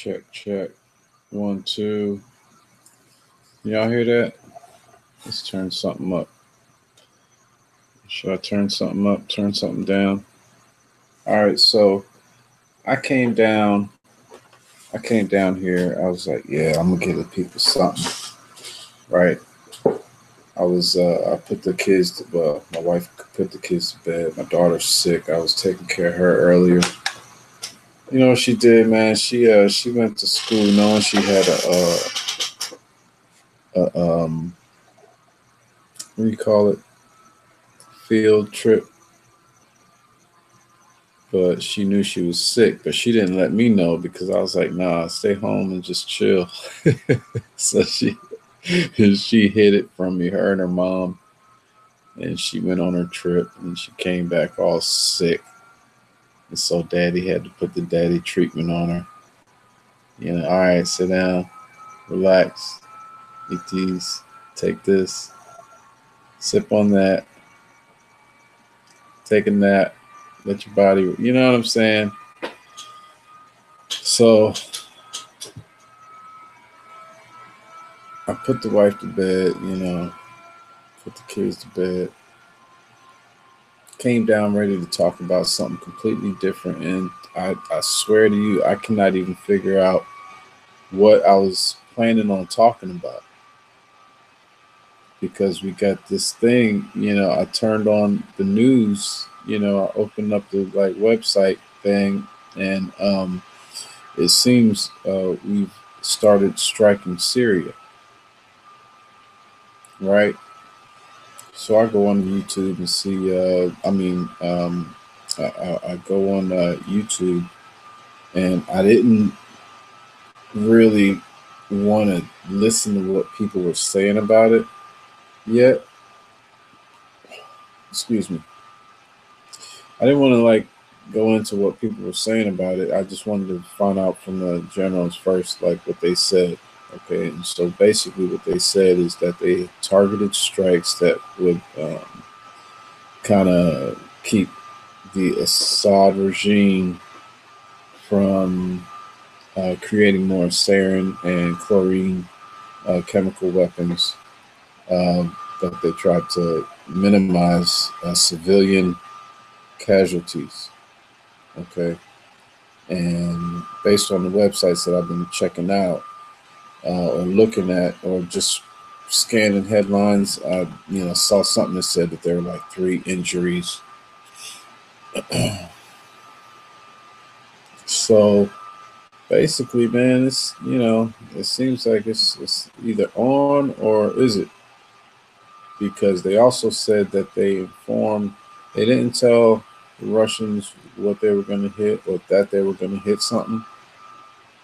Check, check. 1, 2. Y'all hear that? Let's turn something up. Should I turn something up? Turn something down? All right, so I came down. I came down here. I was like, yeah, I'm gonna give the people something, right? I put the kids to, well, my wife put the kids to bed. My daughter's sick. I was taking care of her earlier. You know what she did, man? She went to school knowing she had a what do you call it, field trip, but she knew she was sick, but she didn't let me know because I was like, nah, stay home and just chill. So she hid it from me, her and her mom, and she went on her trip and she came back all sick. And so daddy had to put the daddy treatment on her. You know, all right, sit down, relax, eat these, take this, sip on that, take a nap, let your body, you know what I'm saying? So I put the wife to bed, you know, put the kids to bed, came down ready to talk about something completely different. And I swear to you, I cannot even figure out what I was planning on talking about because we got this thing, you know, I turned on the news, you know, I opened up the like website thing, and it seems we've started striking Syria, right? So I go on YouTube and see. I go on YouTube, and I didn't really want to listen to what people were saying about it yet. Excuse me. I didn't want to like go into what people were saying about it. I just wanted to find out from the generals first, like what they said. Okay, and so basically, what they said is that they targeted strikes that would kind of keep the Assad regime from creating more sarin and chlorine chemical weapons, but they tried to minimize civilian casualties. Okay, and based on the websites that I've been checking out or looking at, or just scanning headlines, I saw something that said that there were like 3 injuries. So basically, man, it seems like it's either on or is it? Because they also said that they didn't tell the Russians what they were going to hit or that they were going to hit something,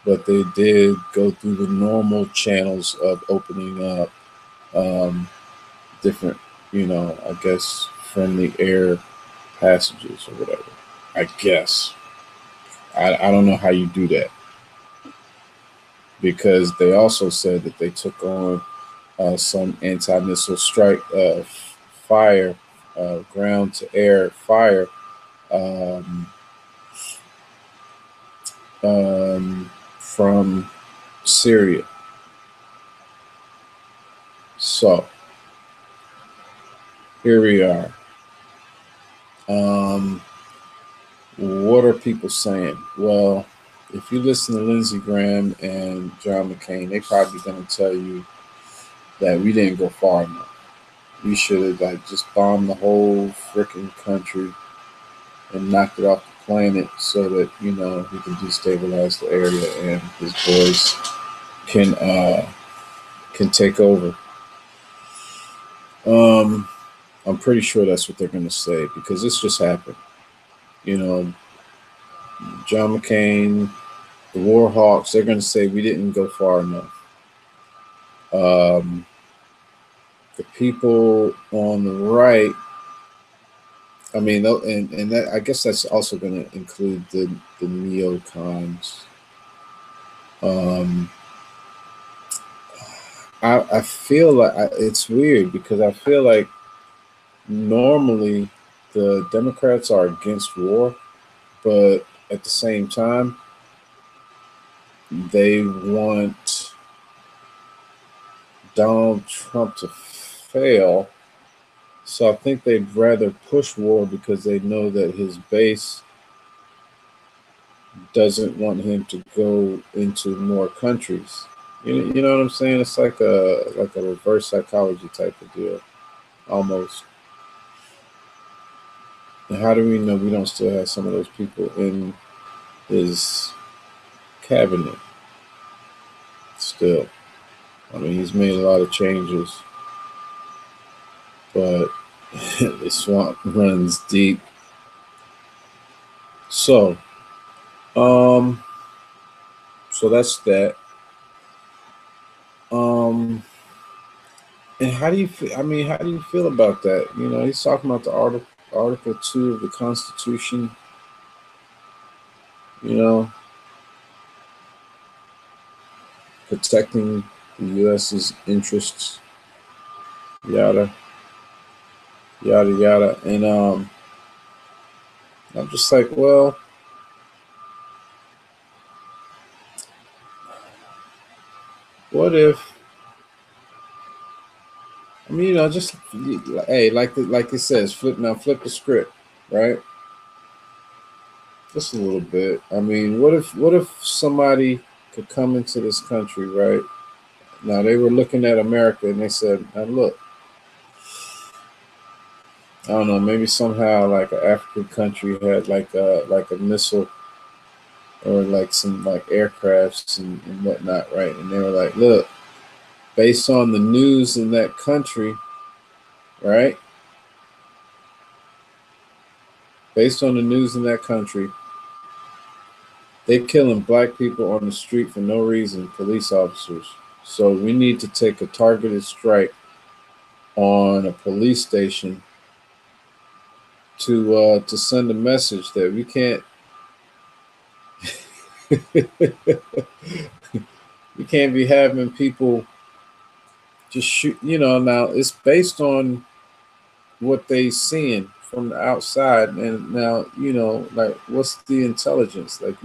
but they did go through the normal channels of opening up different, I guess, friendly air passages or whatever. I guess. I don't know how you do that, because they also said that they took on some anti-missile strike fire, ground to air fire, um, from Syria. So here we are. What are people saying? Well, if you listen to Lindsey Graham and John McCain, they probably going to tell you that we didn't go far enough. We should have like just bombed the whole freaking country and knocked it off the planet so that we can destabilize the area and his boys can take over. I'm pretty sure that's what they're going to say, because this just happened. John McCain, the War Hawks, they're going to say we didn't go far enough. The people on the right, I mean, and that, I guess that's also going to include the neocons. I feel like it's weird, because I feel like normally the Democrats are against war, but at the same time, they want Donald Trump to fail. So I think they'd rather push war because they know that his base doesn't want him to go into more countries. You know what I'm saying? It's like a reverse psychology type of deal, almost. And how do we know we don't still have some of those people in his cabinet still? I mean, he's made a lot of changes, but the swamp runs deep. So, um, so that's that. Um, and how do you feel? I mean, how do you feel about that? You know, he's talking about the Article 2 of the Constitution. You know, protecting the U.S.'s interests, yada yada yada. And I'm just like, well, what if? I mean, you know, just hey, like it says, flip the script, right? Just a little bit. I mean, what if somebody could come into this country, right? Now they were looking at America and they said, now look, I don't know, maybe somehow like an African country had like a missile or like some like aircrafts and whatnot, right? And they were like, look, based on the news in that country, right? Based on the news in that country, they're killing black people on the street for no reason, police officers. So we need to take a targeted strike on a police station to send a message that we can't we can't be having people just shoot. You know, now it's based on what they seeing from the outside, and now you know, like what's the intelligence? Like,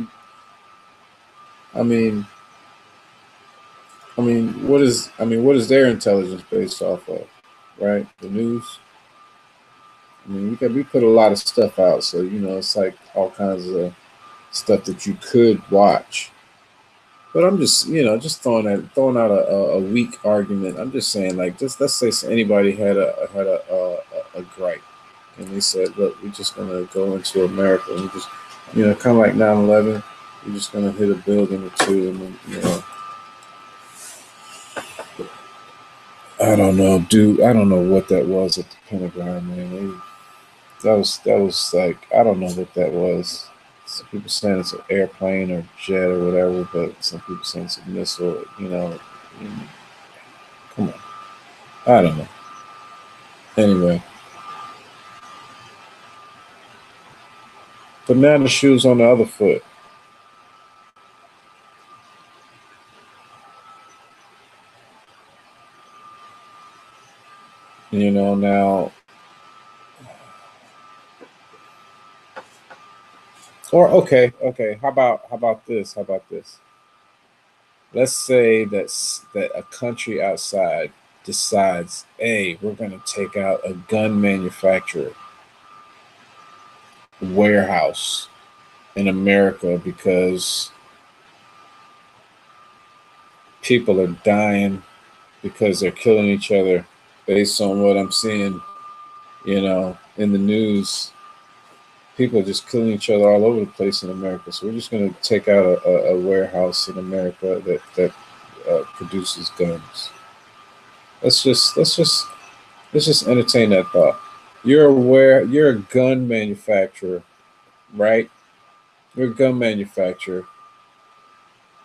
I mean, what is their intelligence based off of, right? The news. I mean, we put a lot of stuff out, so you know, it's like all kinds of stuff that you could watch. But I'm just, you know, just throwing out a weak argument. I'm just saying, like, just let's say anybody had a gripe, and they said, look, we're just gonna go into America and we just, you know, kind of like 9/11, we're just gonna hit a building or two, and then, you know, I don't know, dude, I don't know what that was at the Pentagon, man. That was like, I don't know what that was. Some people saying it's an airplane or jet or whatever, but some people saying it's a missile. You know, come on, I don't know. Anyway, but now the shoe's on the other foot. You know, now, or okay. How about this? How about this? Let's say that a country outside decides, hey, we're going to take out a gun manufacturer warehouse in America because people are dying because they're killing each other based on what I'm seeing, you know, in the news. People are just killing each other all over the place in America. So we're just going to take out a warehouse in America that produces guns. Let's just entertain that thought. You're a gun manufacturer, right? You're a gun manufacturer,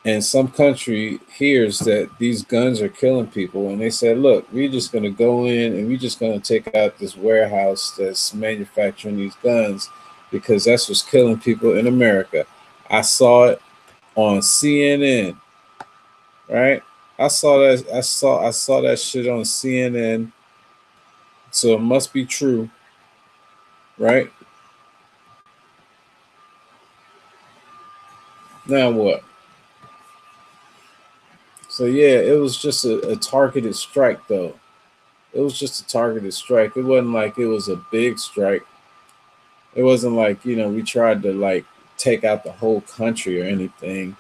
and some country hears that these guns are killing people, and they said, look, we're just going to go in and we're just going to take out this warehouse that's manufacturing these guns because that's what's killing people in America. I saw it on CNN, right? I saw that shit on CNN, so it must be true, right? Now what? So yeah, it was just a targeted strike, though. It was just a targeted strike. It wasn't like it was a big strike. It wasn't like, we tried to like take out the whole country or anything.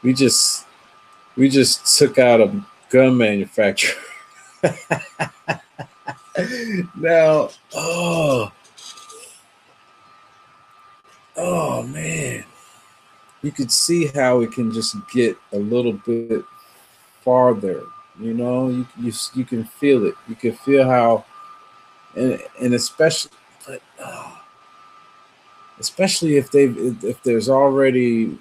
We just we just took out a gun manufacturer. Now, oh man, you could see how it can just get a little bit farther. You can feel it. You can feel how, and especially, but especially if there's already,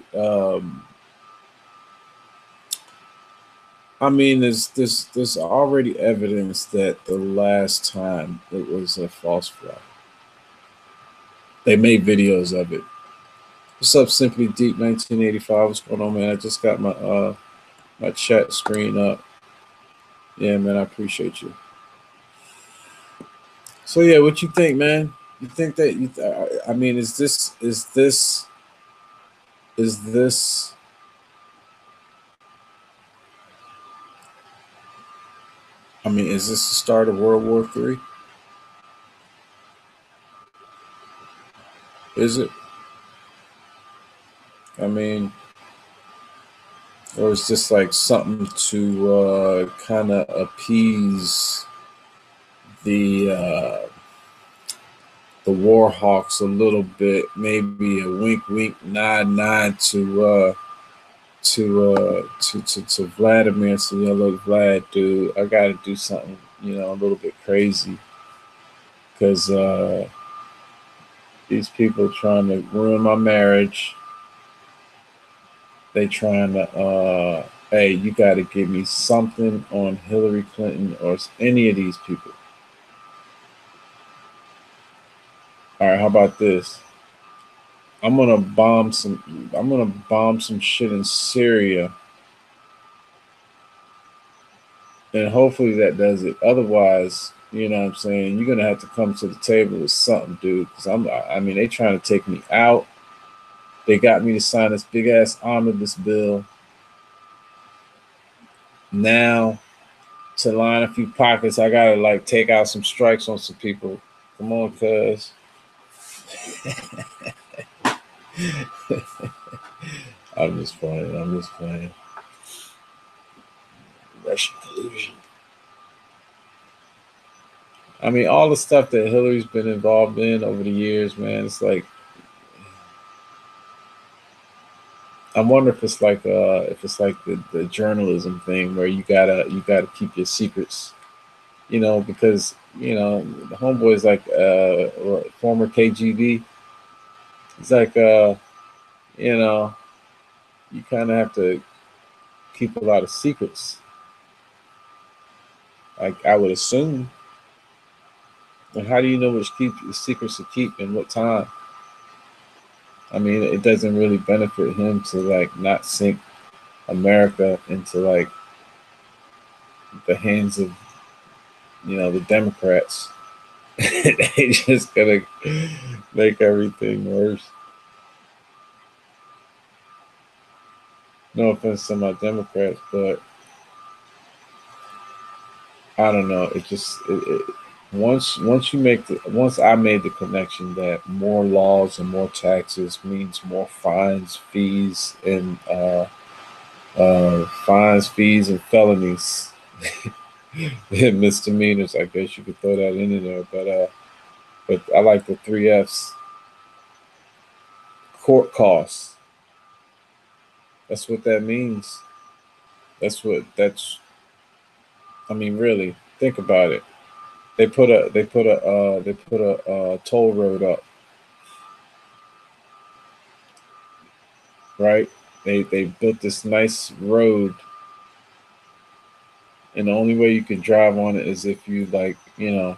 I mean, there's already evidence that the last time it was a false flag. They made videos of it. What's up, Simply Deep 1985? What's going on, man? I just got my chat screen up. Yeah, man, I appreciate you. So yeah, what you think, man? You think that I mean, is this? I mean, is this the start of World War III? Is it? I mean, or is this like something to kind of appease the war hawks a little bit? Maybe a wink, wink, nod, nod to Vladimir and say, look, Vlad, dude, I got to do something, a little bit crazy because these people trying to ruin my marriage. They trying to, hey, you got to give me something on Hillary Clinton or any of these people. All right, how about this? I'm gonna bomb some shit in Syria, and hopefully that does it. Otherwise, you know what I'm saying, you're gonna have to come to the table with something, dude. Because I mean, they trying to take me out. They got me to sign this big ass omnibus bill. Now, to line a few pockets, I gotta like take out some strikes on some people. Come on, cuz. I'm just playing. Russian collusion. I mean, all the stuff that Hillary's been involved in over the years, man, it's like, I wonder if it's like the journalism thing where you gotta keep your secrets, because the homeboy's like former KGB. It's like you kind of have to keep a lot of secrets. Like I would assume. And how do you know which secrets to keep and what time? I mean, it doesn't really benefit him to like not sink America into like the hands of the Democrats. They just gonna make everything worse. No offense to my Democrats, but I don't know. It just once I made the connection that more laws and more taxes means more fines, fees, and felonies and misdemeanors. I guess you could throw that in there, but I like the 3 Fs. Court costs. That's what that means. That's. I mean, really, think about it. They put a toll road up, right? They built this nice road, and the only way you can drive on it is if you like, either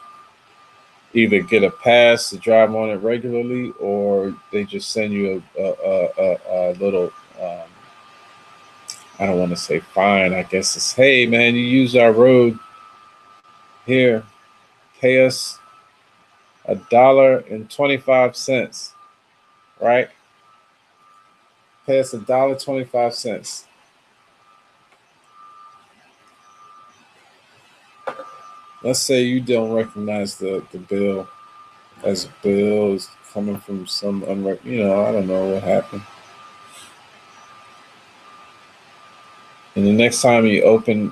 get a pass to drive on it regularly, or they just send you a little. I don't want to say fine. I guess it's, hey man, you use our road here, pay us $1.25, right? Pay us $1.25. let's say you don't recognize the bill as a bill is coming from some I don't know what happened. And the next time you open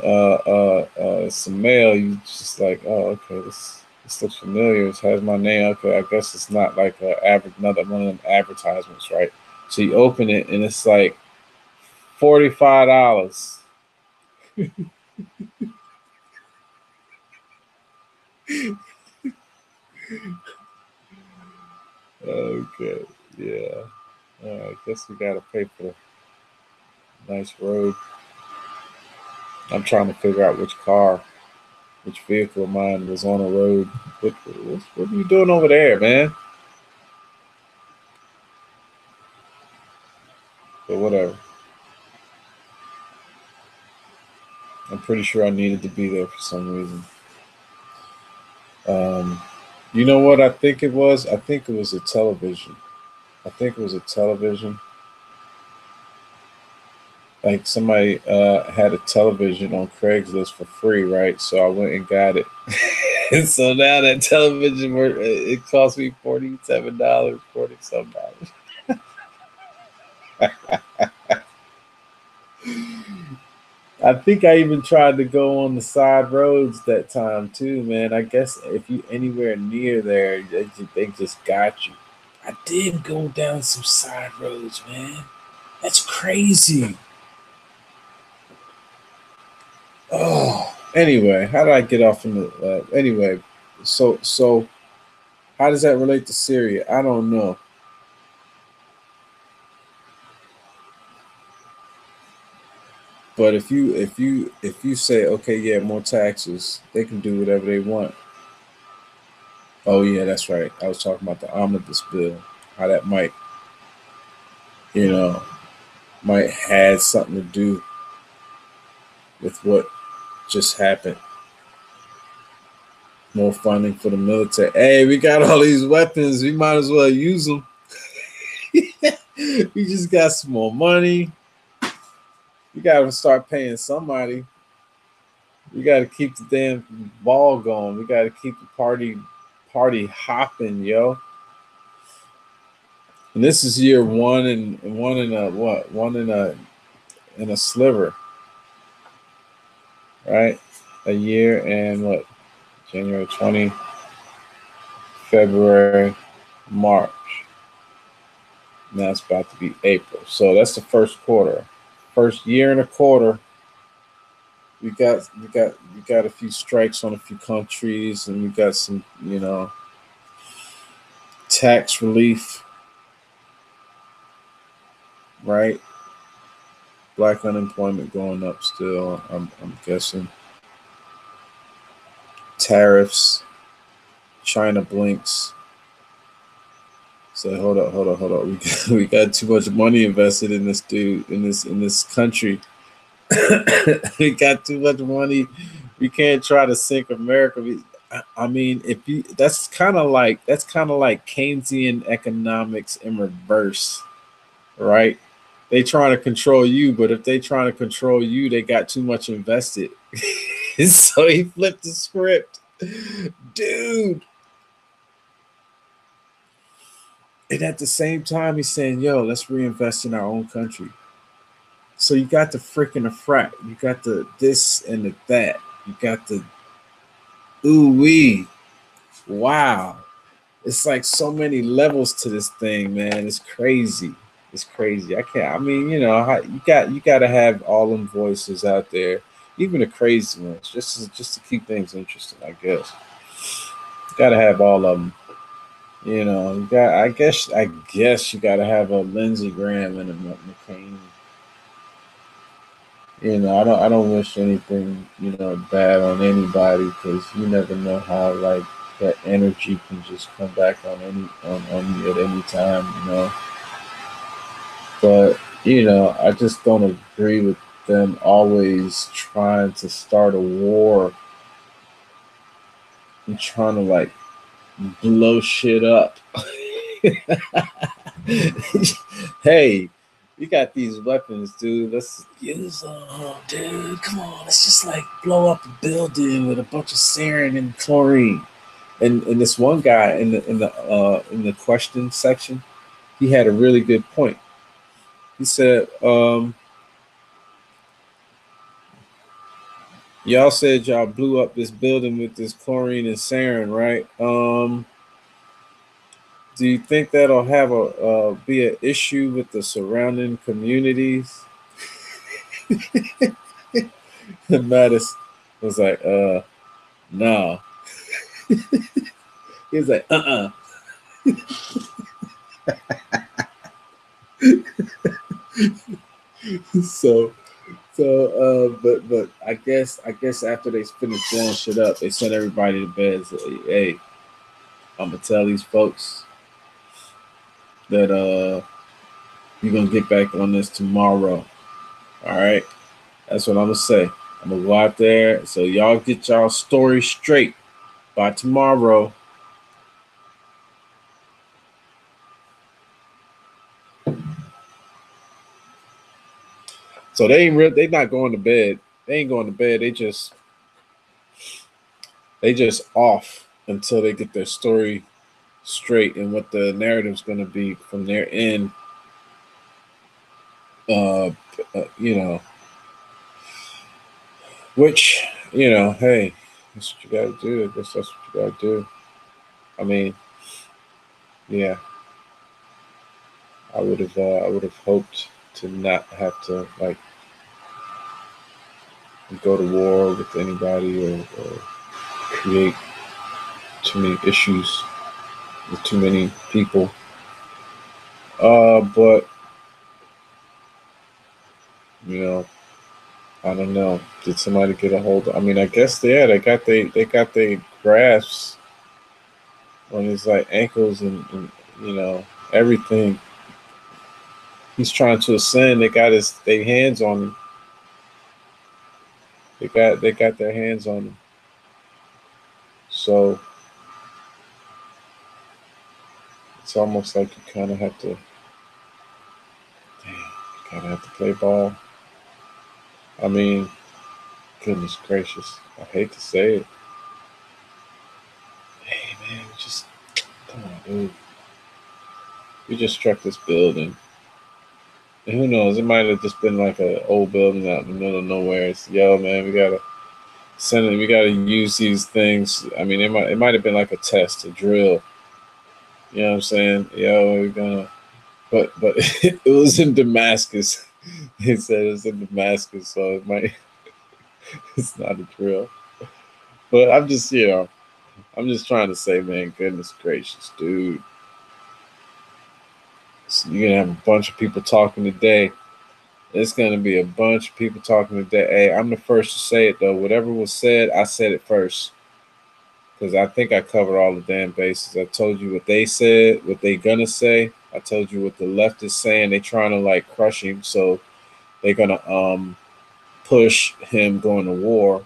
some mail, you just like, oh, okay, this looks familiar. It has my name. Okay, I guess it's not like another one of them advertisements, right? So you open it and it's like $45. Okay, yeah. I guess we gotta pay for the nice road. I'm trying to figure out which vehicle of mine was on the road. What are you doing over there, man? But whatever. I'm pretty sure I needed to be there for some reason. Um, you know what I think it was? I think it was a television. I think it was a television. Like somebody had a television on Craigslist for free, right? So I went and got it. And so now that television, it cost me $47, 40 some dollars. I think I even tried to go on the side roads that time too, man. I guess if you anywhere near there, they just got you. I did go down some side roads, man. That's crazy. Oh, anyway, how did I get off from the? Anyway, so how does that relate to Syria? I don't know. But if you say okay, yeah, more taxes, they can do whatever they want. Oh yeah, that's right. I was talking about the omnibus bill. How that you know, might had something to do with what just happened. More funding for the military. Hey, we got all these weapons. We might as well use them. We just got some more money. We got to start paying somebody. We got to keep the damn ball going. We got to keep the party hopping, yo. And this is year one and one in a what? One in a sliver, right? A year and what? January 20, February, March. Now it's about to be April. So that's the first quarter. First year and a quarter. We got a few strikes on a few countries, and we got some tax relief, right? Black unemployment going up still. I'm guessing tariffs. China blinks. Say, hold up. We got too much money invested in this dude in this country. We got too much money. We can't try to sink America. I mean, if you that's kind of like Keynesian economics in reverse, right? They trying to control you, but if they trying to control you, they got too much invested. So he flipped the script, dude. And at the same time, he's saying, "Yo, let's reinvest in our own country." So you got the freaking the frat, you got the this and the that, you got the ooh wee. Wow, it's like so many levels to this thing, man. It's crazy. It's crazy. I can't. I mean, you got to have all them voices out there, even the crazy ones, just to keep things interesting. I guess you got to have all of them. You got. I guess you got to have a Lindsey Graham and a McCain. I don't wish anything bad on anybody because you never know how like that energy can just come back on you at any time. But I just don't agree with them always trying to start a war and trying to like blow shit up. Hey, You got these weapons, dude. Let's use them, dude. Come on, let's just like blow up a building with a bunch of sarin and chlorine. And this one guy in the question section, he had a really good point. He said, "Y'all said y'all blew up this building with this chlorine and sarin, right? Do you think that'll have a be an issue with the surrounding communities?" And Mattis was like, no. He was like, so but I guess after they finished blowing shit up, they sent everybody to bed and said, hey, I'm gonna tell these folks that you're gonna get back on this tomorrow. All right. That's what I'm gonna say. I'm gonna go out there. So y'all get y'all story straight by tomorrow. So they ain't they not going to bed. They ain't going to bed. They just off until they get their story straight and what the narrative's going to be from their end. You know, which hey, that's what you got to do. I guess that's what you got to do. I mean, yeah, I would have hoped to not have to like go to war with anybody or create too many issues with too many people. But you know, I don't know. Did somebody get a hold of? I mean, I guess they got their grasps on his like ankles and everything. He's trying to ascend. They got their hands on him. They got their hands on him. So it's almost like you kind of have to. Damn, you kind of have to play ball. I mean, goodness gracious, I hate to say it. Hey man, just come on, dude. We just struck this building. And who knows? It might have just been like an old building out in the middle of nowhere. It's, yo, man, we gotta send it. We gotta use these things. I mean, it might have been like a test, a drill. You know what I'm saying? Yo, we're gonna. But it was in Damascus. He said it was in Damascus, so it might. It's not a drill. But I'm just trying to say, man, goodness gracious, dude. So you're gonna have a bunch of people talking today. It's gonna be a bunch of people talking today. Hey, I'm the first to say it though. Whatever was said, I said it first. Because I think I covered all the damn bases. I told you what they said, what they gonna say. I told you what the left is saying. They trying to like crush him, so they're gonna push him going to war.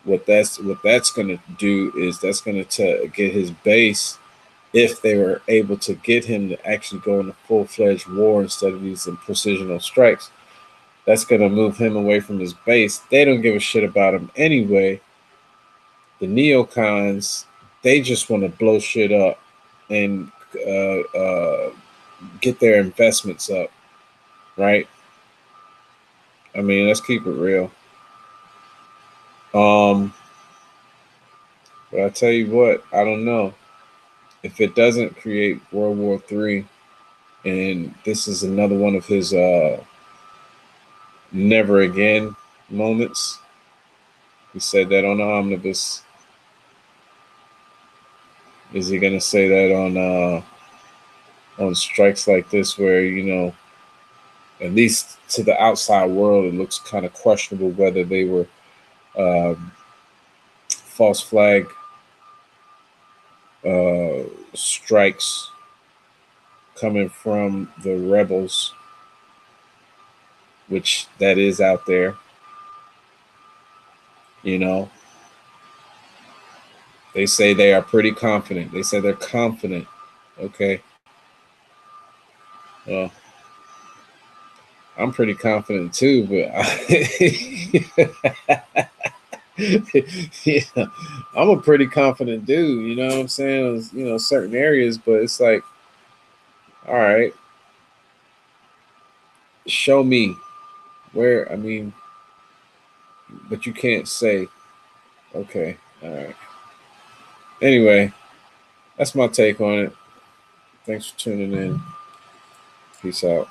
What that's gonna do is that's gonna get his base, if they were able to get him to actually go into full-fledged war instead of these precisional strikes. That's going to move him away from his base. They don't give a shit about him anyway. The neocons, they just want to blow shit up and get their investments up, right? I mean, let's keep it real. But I tell you what, I don't know if it doesn't create World War III, and this is another one of his never again moments. He said that on the omnibus. Is he gonna say that on strikes like this, where at least to the outside world, it looks kind of questionable whether they were false flag strikes coming from the rebels, which that is out there. They say they are pretty confident. They say they're confident. Okay. Well, I'm pretty confident too, but yeah, I'm a pretty confident dude. You know what I'm saying? You know, certain areas, but it's like, all right, show me where. I mean, but you can't say, okay, all right. Anyway, that's my take on it. Thanks for tuning in. Peace out.